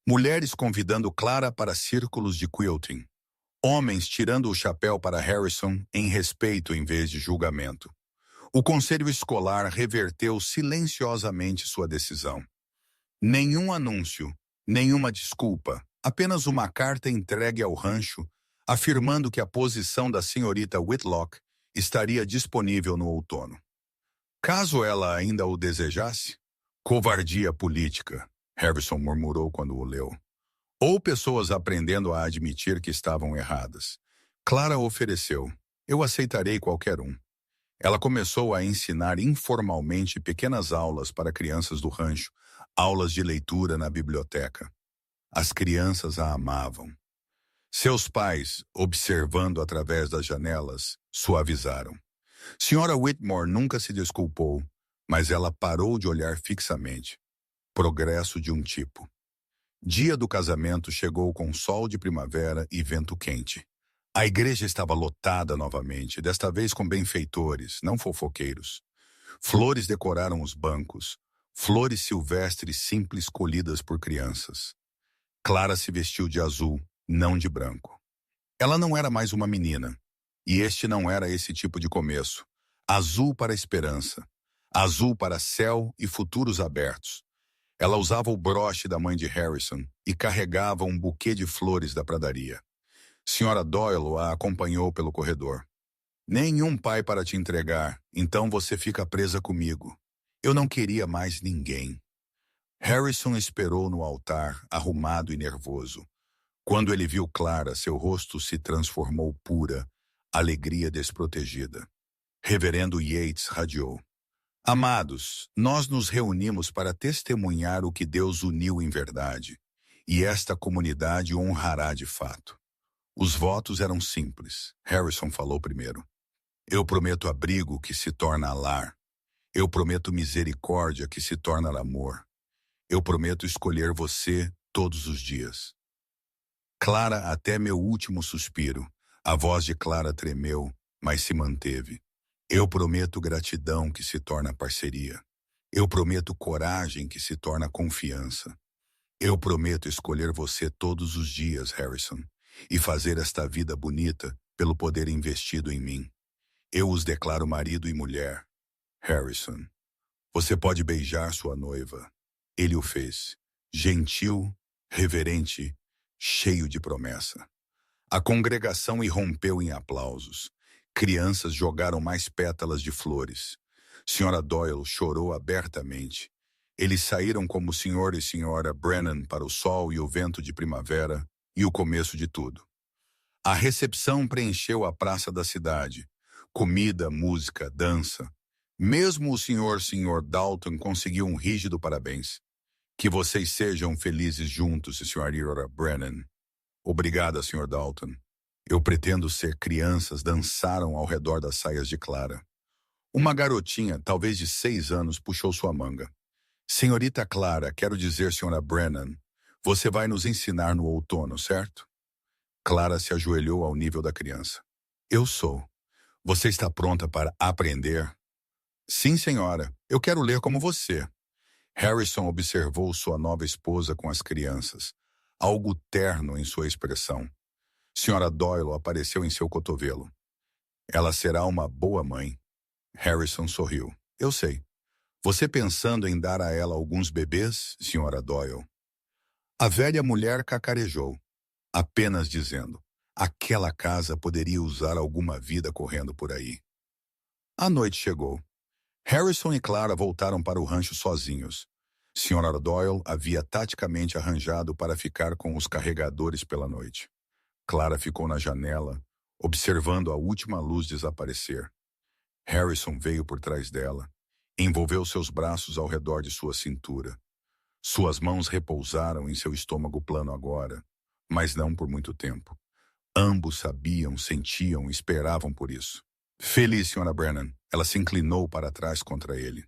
Mulheres convidando Clara para círculos de quilting. Homens tirando o chapéu para Harrison em respeito em vez de julgamento. O conselho escolar reverteu silenciosamente sua decisão. Nenhum anúncio, nenhuma desculpa, apenas uma carta entregue ao rancho, afirmando que a posição da senhorita Whitlock estaria disponível no outono. Caso ela ainda o desejasse? Covardia política, Harrison murmurou quando o leu. Ou pessoas aprendendo a admitir que estavam erradas. Clara ofereceu. Eu aceitarei qualquer um. Ela começou a ensinar informalmente pequenas aulas para crianças do rancho, aulas de leitura na biblioteca. As crianças a amavam. Seus pais, observando através das janelas, suavizaram. Senhora Whitmore nunca se desculpou, mas ela parou de olhar fixamente. Progresso de um tipo. Dia do casamento chegou com sol de primavera e vento quente. A igreja estava lotada novamente, desta vez com benfeitores, não fofoqueiros. Flores decoraram os bancos, flores silvestres simples colhidas por crianças. Clara se vestiu de azul, não de branco. Ela não era mais uma menina, e este não era esse tipo de começo. Azul para a esperança, azul para céu e futuros abertos. Ela usava o broche da mãe de Harrison e carregava um buquê de flores da pradaria. Senhora Doyle a acompanhou pelo corredor. Nenhum pai para te entregar, então você fica presa comigo. Eu não queria mais ninguém. Harrison esperou no altar, arrumado e nervoso. Quando ele viu Clara, seu rosto se transformou pura, alegria desprotegida. Reverendo Yates radiou. Amados, nós nos reunimos para testemunhar o que Deus uniu em verdade, e esta comunidade honrará de fato. Os votos eram simples. Harrison falou primeiro. Eu prometo abrigo que se torna lar. Eu prometo misericórdia que se torna amor. Eu prometo escolher você todos os dias. Clara até meu último suspiro. A voz de Clara tremeu, mas se manteve. Eu prometo gratidão que se torna parceria. Eu prometo coragem que se torna confiança. Eu prometo escolher você todos os dias, Harrison, e fazer esta vida bonita pelo poder investido em mim. Eu os declaro marido e mulher. Harrison, você pode beijar sua noiva. Ele o fez. Gentil, reverente, cheio de promessa. A congregação irrompeu em aplausos. Crianças jogaram mais pétalas de flores. Senhora Doyle chorou abertamente. Eles saíram como Sr. e Sra. Brennan para o sol e o vento de primavera e o começo de tudo. A recepção preencheu a praça da cidade. Comida, música, dança. Mesmo o Sr. e Sra. Dalton conseguiu um rígido parabéns. Que vocês sejam felizes juntos, Sra. Brennan. Obrigada, Sr. Dalton. Eu pretendo ser crianças dançaram ao redor das saias de Clara. Uma garotinha, talvez de 6 anos, puxou sua manga. Senhorita Clara, quero dizer, Sra. Brennan, você vai nos ensinar no outono, certo? Clara se ajoelhou ao nível da criança. Eu sou. Você está pronta para aprender? Sim, senhora. Eu quero ler como você. Harrison observou sua nova esposa com as crianças, algo terno em sua expressão. Senhora Doyle apareceu em seu cotovelo. Ela será uma boa mãe. Harrison sorriu. Eu sei. Você pensando em dar a ela alguns bebês, Senhora Doyle? A velha mulher cacarejou, apenas dizendo: aquela casa poderia usar alguma vida correndo por aí. A noite chegou. Harrison e Clara voltaram para o rancho sozinhos. Senhora Doyle havia taticamente arranjado para ficar com os carregadores pela noite. Clara ficou na janela, observando a última luz desaparecer. Harrison veio por trás dela, envolveu seus braços ao redor de sua cintura. Suas mãos repousaram em seu estômago plano agora, mas não por muito tempo. Ambos sabiam, sentiam, esperavam por isso. Feliz, Sra. Brennan. Ela se inclinou para trás contra ele.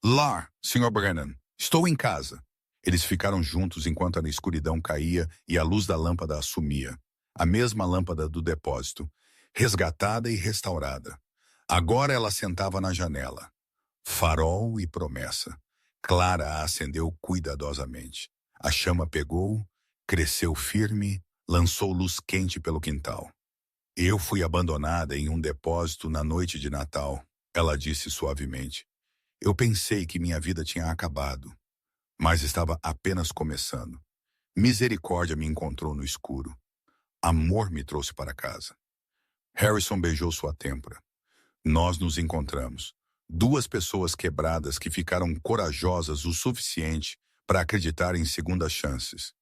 Lá, Sr. Brennan. Estou em casa. Eles ficaram juntos enquanto a escuridão caía e a luz da lâmpada assumia. A mesma lâmpada do depósito, resgatada e restaurada. Agora ela sentava na janela. Farol e promessa. Clara a acendeu cuidadosamente. A chama pegou, cresceu firme, lançou luz quente pelo quintal. Eu fui abandonada em um depósito na noite de Natal, ela disse suavemente. Eu pensei que minha vida tinha acabado, mas estava apenas começando. Misericórdia me encontrou no escuro. Amor me trouxe para casa. Harrison beijou sua têmpora. Nós nos encontramos. Duas pessoas quebradas que ficaram corajosas o suficiente para acreditar em segundas chances.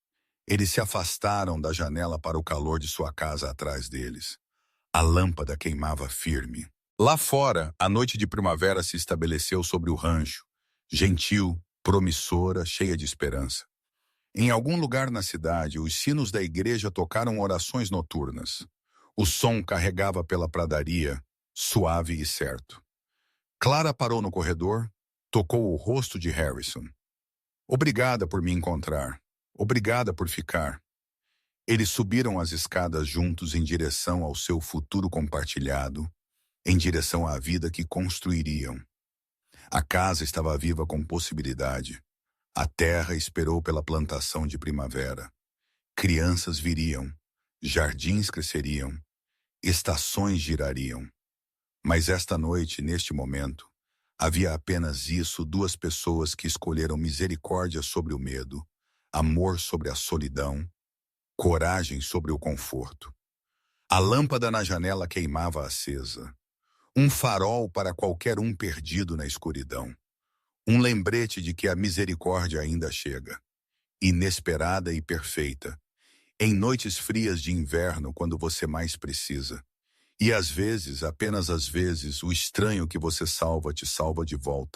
Eles se afastaram da janela para o calor de sua casa atrás deles. A lâmpada queimava firme. Lá fora, a noite de primavera se estabeleceu sobre o rancho, gentil, promissora, cheia de esperança. Em algum lugar na cidade, os sinos da igreja tocaram orações noturnas. O som carregava pela pradaria, suave e certo. Clara parou no corredor, tocou o rosto de Harrison. Obrigada por me encontrar. Obrigada por ficar. Eles subiram as escadas juntos em direção ao seu futuro compartilhado, em direção à vida que construiriam. A casa estava viva com possibilidade. A terra esperou pela plantação de primavera. Crianças viriam, jardins cresceriam, estações girariam. Mas esta noite, neste momento, havia apenas isso, duas pessoas que escolheram misericórdia sobre o medo, amor sobre a solidão, coragem sobre o conforto. A lâmpada na janela queimava acesa. Um farol para qualquer um perdido na escuridão. Um lembrete de que a misericórdia ainda chega. Inesperada e perfeita. Em noites frias de inverno, quando você mais precisa. E às vezes, apenas às vezes, o estranho que você salva te salva de volta.